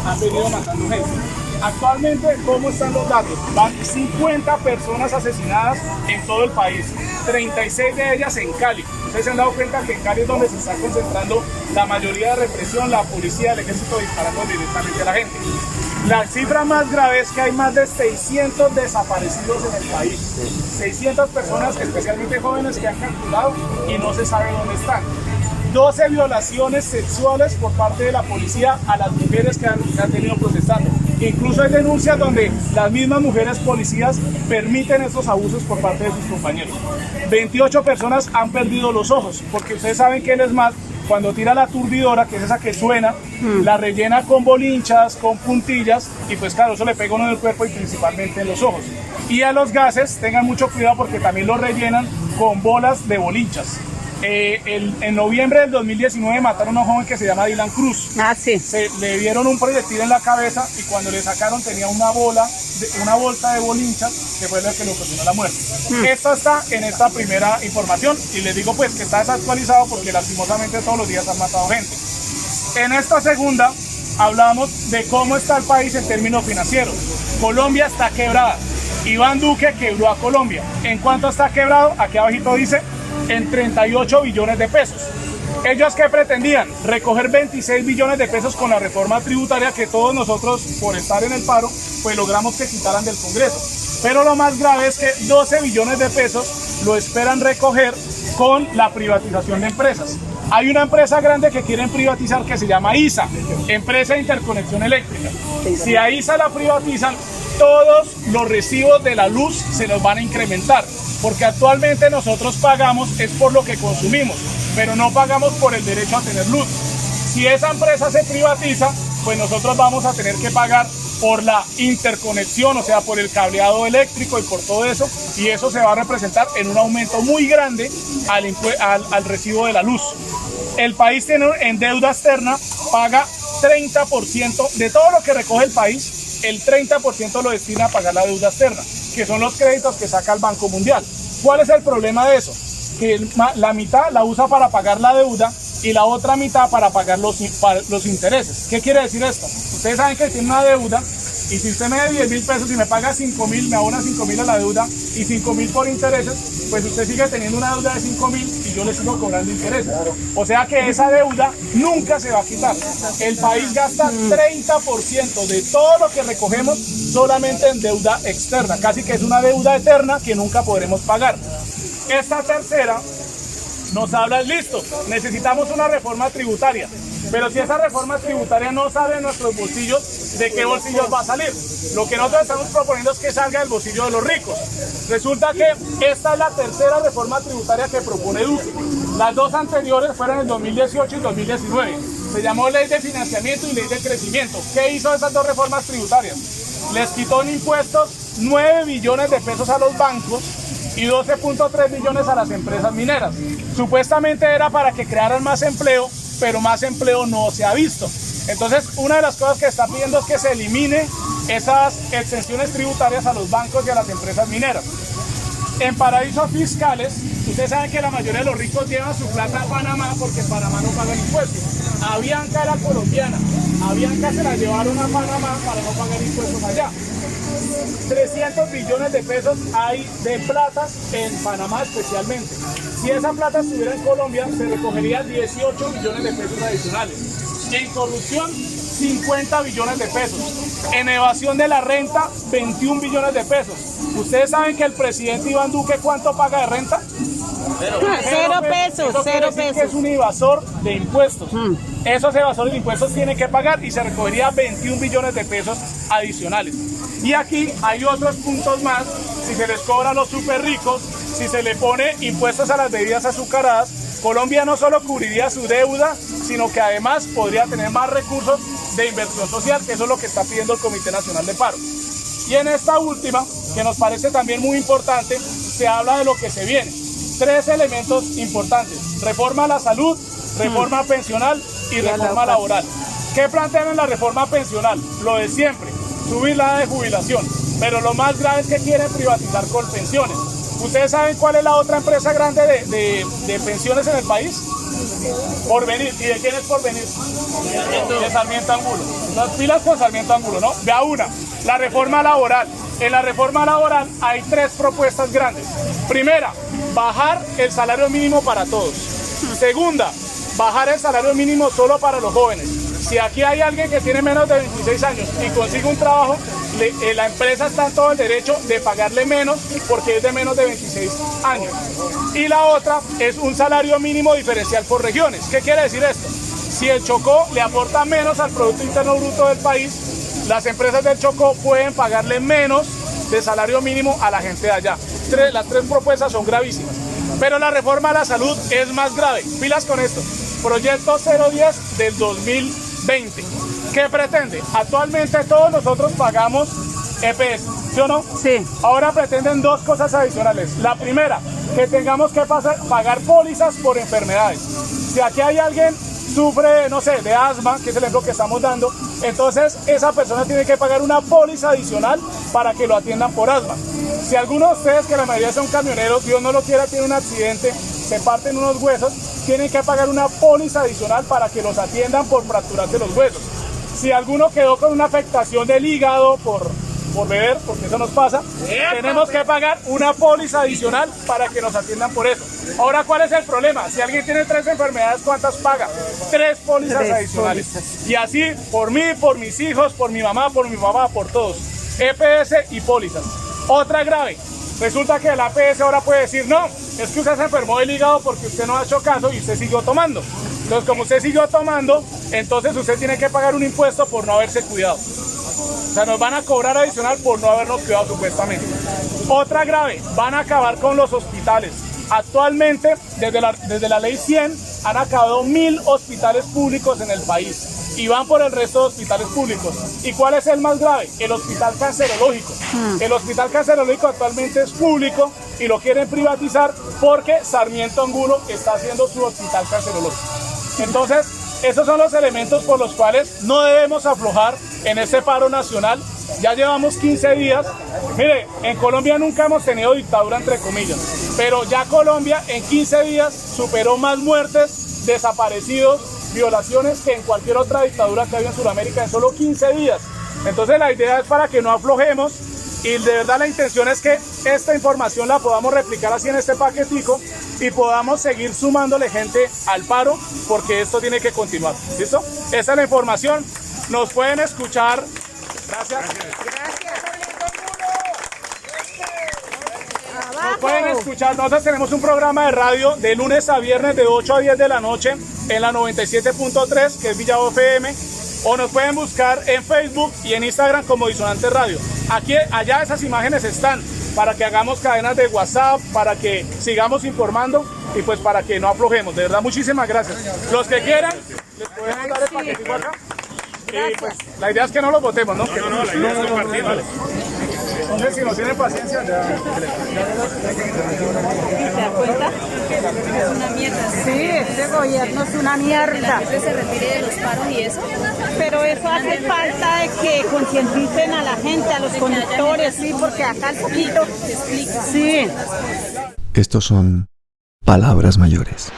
han venido matando gente. Actualmente, ¿cómo están los datos? Van 50 personas asesinadas en todo el país, 36 de ellas en Cali. Ustedes se han dado cuenta que en Cali es donde se está concentrando la mayoría de represión, la policía, el ejército disparando directamente a la gente. La cifra más grave es que hay más de 600 desaparecidos en el país. 600 personas, especialmente jóvenes, que han capturado y no se sabe dónde están. 12 violaciones sexuales por parte de la policía a las mujeres que han tenido protestando. Incluso hay denuncias donde las mismas mujeres policías permiten estos abusos por parte de sus compañeros. 28 personas han perdido los ojos, porque ustedes saben que el ESMAD, cuando tira la turbidora, que es esa que suena, la rellena con bolinchas, con puntillas, y pues claro, eso le pega a uno en el cuerpo y principalmente en los ojos. Y a los gases, tengan mucho cuidado porque también los rellenan con bolas de bolinchas. En noviembre del 2019 mataron a un joven que se llama Dylan Cruz. Sí. Le dieron un proyectil en la cabeza y cuando le sacaron tenía una bolsa de bolinchas que fue la que le ocasionó la muerte. Esto está en esta primera información y les digo pues que está desactualizado porque lastimosamente todos los días han matado gente. En esta segunda hablamos de cómo está el país en términos financieros. Colombia está quebrada. Iván Duque quebró a Colombia. ¿En cuánto está quebrado? Aquí abajito dice en 38 billones de pesos. ¿Ellos qué pretendían? Recoger 26 billones de pesos con la reforma tributaria que todos nosotros, por estar en el paro, pues logramos que quitaran del Congreso. Pero lo más grave es que 12 billones de pesos lo esperan recoger con la privatización de empresas. Hay una empresa grande que quieren privatizar que se llama ISA, Empresa de Interconexión Eléctrica. Si a ISA la privatizan, todos los recibos de la luz se los van a incrementar, porque actualmente nosotros pagamos es por lo que consumimos, pero no pagamos por el derecho a tener luz. Si esa empresa se privatiza, pues nosotros vamos a tener que pagar por la interconexión, o sea, por el cableado eléctrico y por todo eso, y eso se va a representar en un aumento muy grande al recibo de la luz. El país tiene en deuda externa, paga 30% de todo lo que recoge el país, el 30% lo destina a pagar la deuda externa, que son los créditos que saca el Banco Mundial. ¿Cuál es el problema de eso? Que la mitad la usa para pagar la deuda y la otra mitad para pagar los intereses. ¿Qué quiere decir esto? Ustedes saben que tiene una deuda y si usted me debe 10.000 pesos y me paga 5.000, me abona 5.000 a la deuda y 5.000 por intereses, pues usted sigue teniendo una deuda de 5.000 y yo le sigo cobrando intereses. O sea que esa deuda nunca se va a quitar. El país gasta 30% de todo lo que recogemos solamente en deuda externa, casi que es una deuda eterna que nunca podremos pagar. Esta tercera nos habla, listo, necesitamos una reforma tributaria, pero si esa reforma tributaria no sale en nuestros bolsillos, ¿de qué bolsillos va a salir? Lo que nosotros estamos proponiendo es que salga del bolsillo de los ricos. Resulta que esta es la tercera reforma tributaria que propone Duque. Las dos anteriores fueron en 2018 y 2019. Se llamó Ley de Financiamiento y Ley de Crecimiento. ¿Qué hizo esas dos reformas tributarias? Les quitó en impuestos 9 billones de pesos a los bancos y 12.3 billones a las empresas mineras. Supuestamente era para que crearan más empleo, pero más empleo no se ha visto. Entonces, una de las cosas que está pidiendo es que se elimine esas exenciones tributarias a los bancos y a las empresas mineras. En paraísos fiscales, ustedes saben que la mayoría de los ricos llevan su plata a Panamá porque en Panamá no pagan impuestos. Avianca era colombiana, Avianca se la llevaron a Panamá para no pagar impuestos allá. 300 billones de pesos hay de plata en Panamá especialmente. Si esa plata estuviera en Colombia, se recogería 18 billones de pesos adicionales. En corrupción, 50 billones de pesos. En evasión de la renta, 21 billones de pesos. ¿Ustedes saben que el presidente Iván Duque cuánto paga de renta? Cero pesos, Eso quiere decir que es un evasor de impuestos. Esos evasores de impuestos tienen que pagar y se recogería 21 billones de pesos adicionales. Y aquí hay otros puntos más. Si se les cobra a los súper ricos, si se le pone impuestos a las bebidas azucaradas, Colombia no solo cubriría su deuda, sino que además podría tener más recursos de inversión social, que eso es lo que está pidiendo el Comité Nacional de Paro. Y en esta última, que nos parece también muy importante, se habla de lo que se viene. 3 elementos importantes: reforma a la salud, reforma pensional y reforma laboral. ¿Qué plantean en la reforma pensional? Lo de siempre, subir la edad de jubilación, pero lo más grave es que quieren privatizar Colpensiones. ¿Ustedes saben cuál es la otra empresa grande de pensiones en el país? Porvenir. ¿Y de quién es Porvenir? De Sarmiento Angulo. Las pilas con Sarmiento Angulo, ¿no? Vea una, la reforma laboral. En la reforma laboral hay 3 propuestas grandes. Primera, bajar el salario mínimo para todos. Segunda, bajar el salario mínimo solo para los jóvenes. Si aquí hay alguien que tiene menos de 26 años y consigue un trabajo, la empresa está en todo el derecho de pagarle menos porque es de menos de 26 años. Y la otra es un salario mínimo diferencial por regiones. ¿Qué quiere decir esto? Si el Chocó le aporta menos al Producto Interno Bruto del país, las empresas del Chocó pueden pagarle menos de salario mínimo a la gente de allá. Las 3 propuestas son gravísimas. Pero la reforma a la salud es más grave. Pilas con esto. Proyecto 010 del 2020. ¿Qué pretende? Actualmente todos nosotros pagamos EPS, ¿sí o no? Sí. Ahora pretenden 2 cosas adicionales. La primera, que tengamos que pagar pólizas por enfermedades. Si aquí hay alguien sufre, no sé, de asma, que es el ejemplo que estamos dando, entonces esa persona tiene que pagar una póliza adicional para que lo atiendan por asma. Si alguno de ustedes, que la mayoría son camioneros, Dios no lo quiera, tiene un accidente, se parten unos huesos, tienen que pagar una póliza adicional para que los atiendan por fracturarse los huesos. Si alguno quedó con una afectación del hígado por beber, porque eso nos pasa, tenemos que pagar una póliza adicional para que nos atiendan por eso. Ahora, ¿cuál es el problema? Si alguien tiene 3 enfermedades, ¿cuántas paga? 3 pólizas adicionales. Y así, por mí, por mis hijos, por mi mamá, por mi papá, por todos. EPS y pólizas. Otra grave. Resulta que el APS ahora puede decir, no, es que usted se enfermó del hígado porque usted no ha hecho caso y usted siguió tomando. Entonces, como usted siguió tomando, entonces usted tiene que pagar un impuesto por no haberse cuidado. O sea, nos van a cobrar adicional por no habernos cuidado supuestamente. Otra grave, van a acabar con los hospitales. Actualmente, desde la ley 100, han acabado 1000 hospitales públicos en el país. Y van por el resto de hospitales públicos. ¿Y cuál es el más grave? El hospital cancerológico. El hospital cancerológico actualmente es público y lo quieren privatizar porque Sarmiento Angulo está haciendo su hospital cancerológico. Entonces, esos son los elementos por los cuales no debemos aflojar en este paro nacional. Ya llevamos 15 días. Mire, en Colombia nunca hemos tenido dictadura, entre comillas, pero ya Colombia en 15 días superó más muertes, desaparecidos, violaciones que en cualquier otra dictadura que había en Sudamérica en solo 15 días. Entonces la idea es para que no aflojemos y de verdad la intención es que esta información la podamos replicar así en este paquetico y podamos seguir sumándole gente al paro porque esto tiene que continuar. ¿Listo? Esa es la información. Nos pueden escuchar. Gracias. Nos pueden escuchar. Nosotros tenemos un programa de radio de lunes a viernes de 8 a 10 de la noche en la 97.3, que es Villavo FM, o nos pueden buscar en Facebook y en Instagram como Disonante Radio. Allá esas imágenes están para que hagamos cadenas de WhatsApp, para que sigamos informando y pues para que no aflojemos. De verdad, muchísimas gracias. Los que quieran, les podemos dar el paquetico acá. Y pues la idea es que no los votemos, ¿no? No, la idea es compartir. Vale. Entonces, si no tienen paciencia, ya... ¿Se da cuenta? Es una mierda. Sí, este gobierno es una mierda. La gente se retire de los paros y eso. Pero eso hace falta de que concienticen a la gente, a los conductores, sí, porque acá el poquito... Te explico. Sí. Estos son palabras mayores.